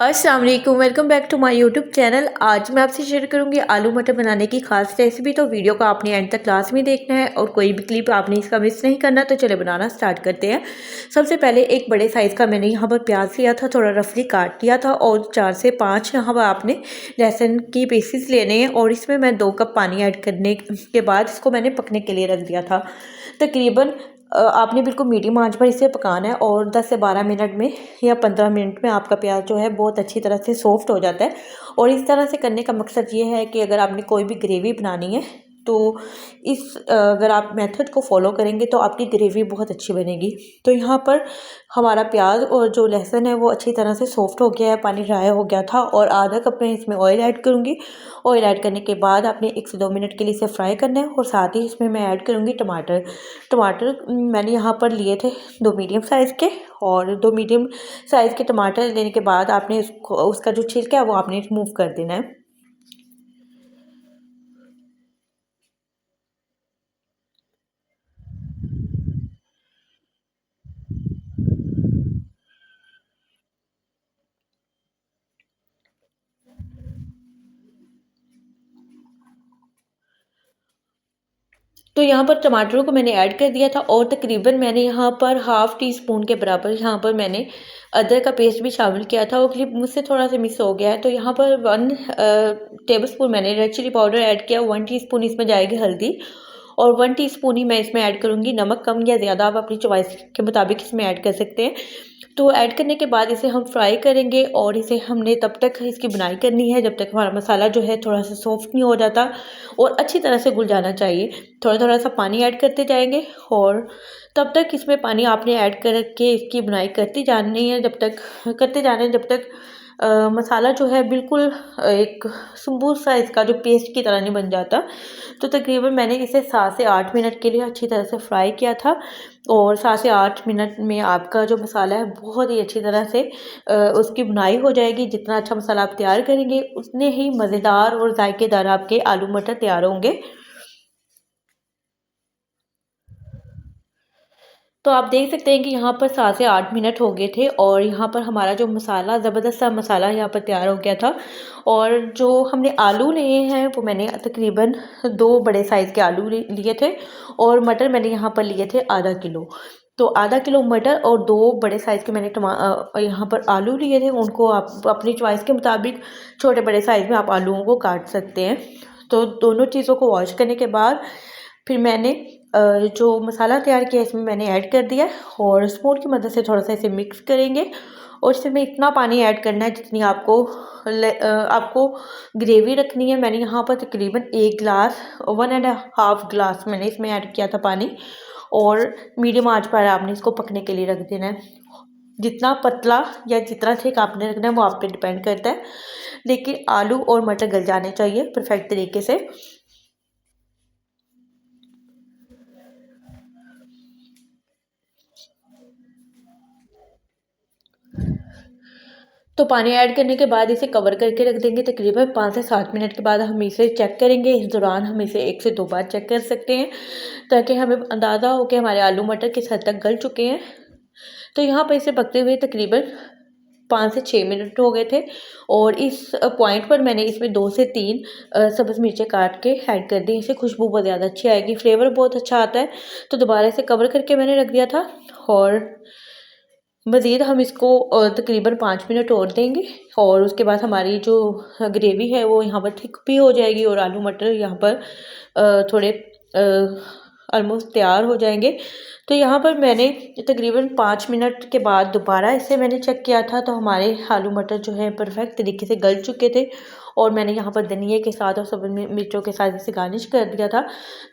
अस्सलाम वालेकुम, welcome back to my YouTube channel. आज मैं आपसे शेयर करूंगी आलू मटर बनाने की खास रेसिपी। तो वीडियो को आपने एंड तक क्लास में देखना है और कोई भी क्लिप आपने इसका मिस नहीं करना। तो चले बनाना स्टार्ट करते हैं। सबसे पहले एक बड़े साइज़ का मैंने यहाँ पर प्याज लिया था, थोड़ा रफली काट लिया था और 4 से 5 यहाँ पर आपने लहसुन की पीसेस लेने हैं और इसमें मैं 2 कप पानी ऐड करने के बाद इसको मैंने पकने के लिए रख दिया था। तकरीबन आपने बिल्कुल मीडियम आंच पर इसे पकाना है और 10 से 12 मिनट में या 15 मिनट में आपका प्याज जो है बहुत अच्छी तरह से सॉफ्ट हो जाता है। और इस तरह से करने का मकसद ये है कि अगर आपने कोई भी ग्रेवी बनानी है तो अगर आप मेथड को फॉलो करेंगे तो आपकी ग्रेवी बहुत अच्छी बनेगी। तो यहाँ पर हमारा प्याज और जो लहसुन है वो अच्छी तरह से सॉफ्ट हो गया है, पानी ड्राई हो गया था। और आधा कप मैं इसमें ऑयल ऐड करूँगी। ऑयल ऐड करने के बाद आपने 1 से 2 मिनट के लिए इसे फ्राई करना है और साथ ही इसमें मैं ऐड करूँगी टमाटर। टमाटर मैंने यहाँ पर लिए थे 2 मीडियम साइज़ के, और 2 मीडियम साइज़ के टमाटर लेने के बाद आपने उसका जो छिलका है वो आपने रिमूव कर देना है। तो यहाँ पर टमाटरों को मैंने ऐड कर दिया था और तकरीबन मैंने यहाँ पर हाफ़ टी स्पून के बराबर यहाँ पर मैंने अदरक का पेस्ट भी शामिल किया था। वो क्लिप मुझसे थोड़ा सा मिस हो गया है। तो यहाँ पर 1 टेबलस्पून मैंने रेड चिली पाउडर ऐड किया, 1 टीस्पून इसमें जाएगी हल्दी और 1 टीस्पून ही मैं इसमें ऐड करूँगी नमक। कम या ज़्यादा आप अपनी चॉइस के मुताबिक इसमें ऐड कर सकते हैं। तो ऐड करने के बाद इसे हम फ्राई करेंगे और इसे हमने तब तक इसकी बुनाई करनी है जब तक हमारा मसाला जो है थोड़ा सा सॉफ्ट नहीं हो जाता और अच्छी तरह से घुल जाना चाहिए। थोड़ा थोड़ा सा पानी ऐड करते जाएंगे और तब तक इसमें पानी आपने ऐड करके इसकी बुनाई करती जानी है, जब तक करते जाना है जब तक मसाला जो है बिल्कुल एक स्मूथ सा इसका जो पेस्ट की तरह नहीं बन जाता। तो तकरीबन मैंने इसे 7 से 8 मिनट के लिए अच्छी तरह से फ्राई किया था और 7 से 8 मिनट में आपका जो मसाला है बहुत ही अच्छी तरह से उसकी बुनाई हो जाएगी। जितना अच्छा मसाला आप तैयार करेंगे उतने ही मज़ेदार और जायकेदार आपके आलू मटर तैयार होंगे। तो आप देख सकते हैं कि यहाँ पर 7 से 8 मिनट हो गए थे और यहाँ पर हमारा जो मसाला ज़बरदस्त सा मसाला यहाँ पर तैयार हो गया था। और जो हमने आलू लिए हैं वो मैंने तकरीबन 2 बड़े साइज़ के आलू लिए थे और मटर मैंने यहाँ पर लिए थे आधा किलो। तो आधा किलो मटर और 2 बड़े साइज़ के मैंने यहाँ पर आलू लिए थे। उनको आप अपनी चॉइस के मुताबिक छोटे बड़े साइज़ में आप आलूओं को काट सकते हैं। तो दोनों चीज़ों को वॉश करने के बाद फिर मैंने जो मसाला तैयार किया इसमें मैंने ऐड कर दिया और स्पून की मदद से थोड़ा-सा इसे मिक्स करेंगे। और इसमें इतना पानी ऐड करना है जितनी आपको ग्रेवी रखनी है। मैंने यहाँ पर तकरीबन 1 ग्लास 1 एंड हाफ ग्लास मैंने इसमें ऐड किया था पानी और मीडियम आँच पर आपने इसको पकने के लिए रख देना है। जितना पतला या जितना थिक आपने रखना है वो आप पे डिपेंड करता है, लेकिन आलू और मटर गल जाने चाहिए परफेक्ट तरीके से। तो पानी ऐड करने के बाद इसे कवर करके रख देंगे। तकरीबन 5 से 7 मिनट के बाद हम इसे चेक करेंगे। इस दौरान हम इसे 1 से 2 बार चेक कर सकते हैं ताकि हमें अंदाज़ा हो कि हमारे आलू मटर किस हद तक गल चुके हैं। तो यहाँ पर इसे पकते हुए तकरीबन 5 से 6 मिनट हो गए थे और इस पॉइंट पर मैंने इसमें 2 से 3 सब्ज़ मिर्चें काट के ऐड कर दी। इससे खुशबू बहुत ज़्यादा अच्छी आएगी, फ्लेवर बहुत अच्छा आता है। तो दोबारा इसे कवर करके मैंने रख दिया था और मज़ीद हम इसको तकरीबन 5 मिनट और देंगे और उसके बाद हमारी जो ग्रेवी है वो यहाँ पर थिक भी हो जाएगी और आलू मटर यहाँ पर थोड़े ऑलमोस्ट तैयार हो जाएंगे। तो यहाँ पर मैंने तकरीबन 5 मिनट के बाद दोबारा इसे मैंने चेक किया था तो हमारे आलू मटर जो है परफेक्ट तरीके से गल चुके थे और मैंने यहाँ पर धनिया के साथ और सब्ज़ मिर्चों के साथ इसे गार्निश कर दिया था।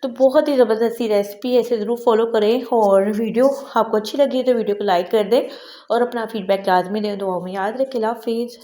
तो बहुत ही ज़बरदस्त सी रेसिपी है, इसे ज़रूर फॉलो करें और वीडियो आपको अच्छी लगी तो वीडियो को लाइक कर दें और अपना फीडबैक लाजमी दें। दुआ में याद रखें। अल्लाह हाफ़िज़।